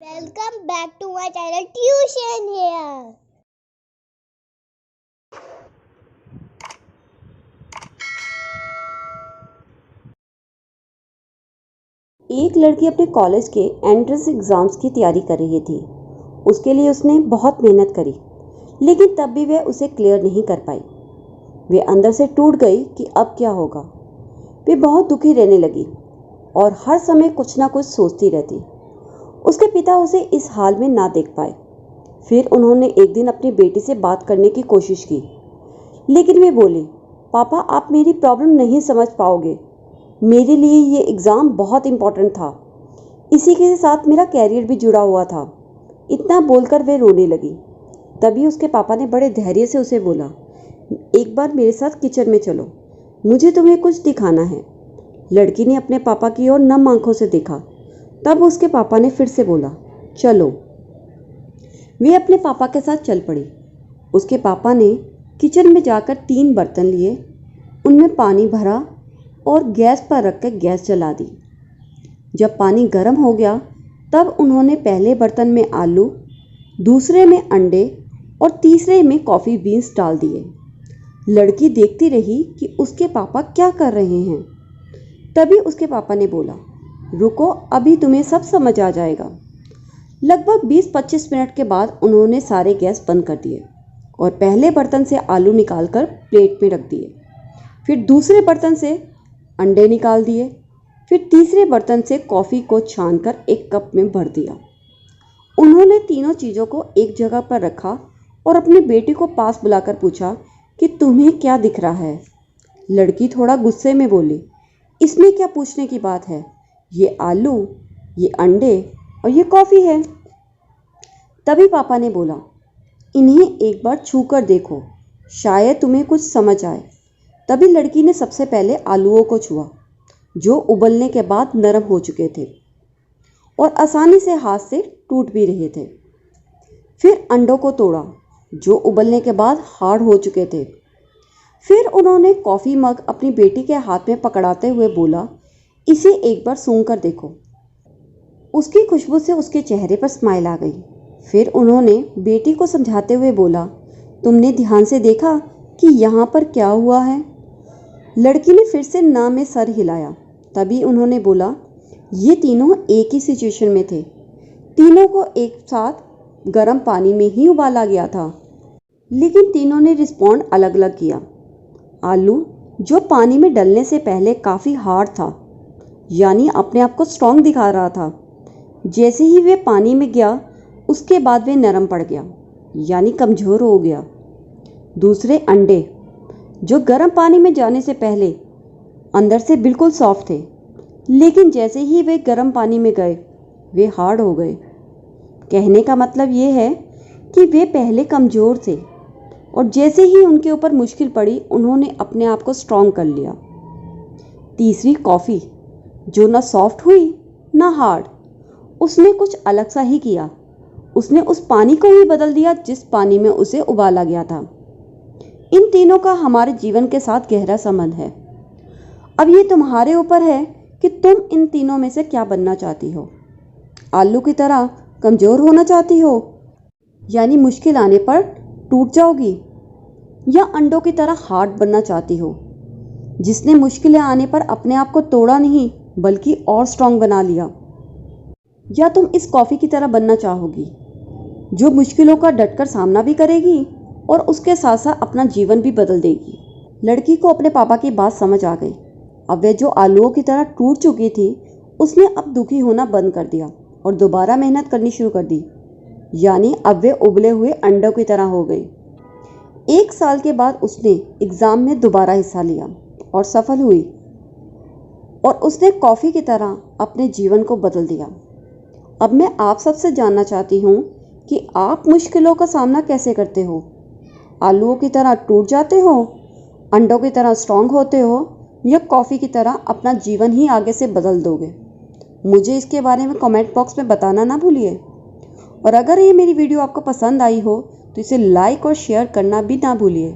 Welcome back to my channel Tuition here. एक लड़की अपने कॉलेज के एंट्रेंस एग्ज़ाम्स की तैयारी कर रही थी। उसके लिए उसने बहुत मेहनत करी, लेकिन तब भी वह उसे क्लियर नहीं कर पाई। वे अंदर से टूट गई कि अब क्या होगा। वे बहुत दुखी रहने लगी और हर समय कुछ ना कुछ सोचती रहती। उसके पिता उसे इस हाल में ना देख पाए। फिर उन्होंने एक दिन अपनी बेटी से बात करने की कोशिश की, लेकिन वे बोली, पापा आप मेरी प्रॉब्लम नहीं समझ पाओगे। मेरे लिए ये एग्ज़ाम बहुत इम्पोर्टेंट था, इसी के साथ मेरा कैरियर भी जुड़ा हुआ था। इतना बोलकर वे रोने लगी। तभी उसके पापा ने बड़े धैर्य से उसे बोला, एक बार मेरे साथ किचन में चलो, मुझे तुम्हें कुछ दिखाना है। लड़की ने अपने पापा की ओर नम आंखों से देखा। तब उसके पापा ने फिर से बोला, चलो। वे अपने पापा के साथ चल पड़ी। उसके पापा ने किचन में जाकर 3 बर्तन लिए, उनमें पानी भरा और गैस पर रखकर गैस जला दी। जब पानी गर्म हो गया तब उन्होंने पहले बर्तन में आलू, दूसरे में अंडे और तीसरे में कॉफ़ी बीन्स डाल दिए। लड़की देखती रही कि उसके पापा क्या कर रहे हैं। तभी उसके पापा ने बोला, रुको, अभी तुम्हें सब समझ आ जाएगा। लगभग 20-25 मिनट के बाद उन्होंने सारे गैस बंद कर दिए और पहले बर्तन से आलू निकालकर प्लेट में रख दिए। फिर दूसरे बर्तन से अंडे निकाल दिए। फिर तीसरे बर्तन से कॉफ़ी को छानकर एक कप में भर दिया। उन्होंने तीनों चीज़ों को एक जगह पर रखा और अपनी बेटी को पास बुलाकर पूछा कि तुम्हें क्या दिख रहा है। लड़की थोड़ा गुस्से में बोली, इसमें क्या पूछने की बात है, ये आलू, ये अंडे और ये कॉफ़ी है। तभी पापा ने बोला, इन्हें एक बार छू कर देखो, शायद तुम्हें कुछ समझ आए। तभी लड़की ने सबसे पहले आलूओं को छुआ, जो उबलने के बाद नरम हो चुके थे और आसानी से हाथ से टूट भी रहे थे। फिर अंडों को तोड़ा, जो उबलने के बाद हार्ड हो चुके थे। फिर उन्होंने कॉफ़ी मग अपनी बेटी के हाथ में पकड़ाते हुए बोला, इसे एक बार सूंघ कर देखो। उसकी खुशबू से उसके चेहरे पर स्माइल आ गई। फिर उन्होंने बेटी को समझाते हुए बोला, तुमने ध्यान से देखा कि यहाँ पर क्या हुआ है। लड़की ने फिर से ना में सर हिलाया। तभी उन्होंने बोला, ये तीनों एक ही सिचुएशन में थे। तीनों को एक साथ गर्म पानी में ही उबाला गया था, लेकिन तीनों ने रिस्पॉन्ड अलग अलग किया। आलू, जो पानी में डलने से पहले काफ़ी हार्ड था, यानी अपने आप को स्ट्रॉन्ग दिखा रहा था, जैसे ही वे पानी में गया उसके बाद वे नरम पड़ गया, यानी कमज़ोर हो गया। दूसरे अंडे, जो गर्म पानी में जाने से पहले अंदर से बिल्कुल सॉफ्ट थे, लेकिन जैसे ही वे गर्म पानी में गए वे हार्ड हो गए। कहने का मतलब ये है कि वे पहले कमज़ोर थे और जैसे ही उनके ऊपर मुश्किल पड़ी उन्होंने अपने आप को स्ट्रॉन्ग कर लिया। तीसरी कॉफ़ी, जो ना सॉफ्ट हुई ना हार्ड, उसने कुछ अलग सा ही किया। उसने उस पानी को ही बदल दिया जिस पानी में उसे उबाला गया था। इन तीनों का हमारे जीवन के साथ गहरा संबंध है। अब ये तुम्हारे ऊपर है कि तुम इन तीनों में से क्या बनना चाहती हो। आलू की तरह कमज़ोर होना चाहती हो, यानी मुश्किल आने पर टूट जाओगी, या अंडों की तरह हार्ड बनना चाहती हो, जिसने मुश्किलें आने पर अपने आप को तोड़ा नहीं बल्कि और स्ट्रांग बना लिया। या तुम इस कॉफ़ी की तरह बनना चाहोगी, जो मुश्किलों का डटकर सामना भी करेगी और उसके साथ साथ अपना जीवन भी बदल देगी। लड़की को अपने पापा की बात समझ आ गई। अब वे जो आलूओं की तरह टूट चुकी थी, उसने अब दुखी होना बंद कर दिया और दोबारा मेहनत करनी शुरू कर दी, यानी अब वे उबले हुए अंडों की तरह हो गई। 1 साल के बाद उसने एग्ज़ाम में दोबारा हिस्सा लिया और सफल हुई, और उसने कॉफ़ी की तरह अपने जीवन को बदल दिया। अब मैं आप सबसे जानना चाहती हूँ कि आप मुश्किलों का सामना कैसे करते हो। आलूओं की तरह टूट जाते हो, अंडों की तरह स्ट्रांग होते हो, या कॉफ़ी की तरह अपना जीवन ही आगे से बदल दोगे। मुझे इसके बारे में कमेंट बॉक्स में बताना ना भूलिए। और अगर ये मेरी वीडियो आपको पसंद आई हो तो इसे लाइक और शेयर करना भी ना भूलिए।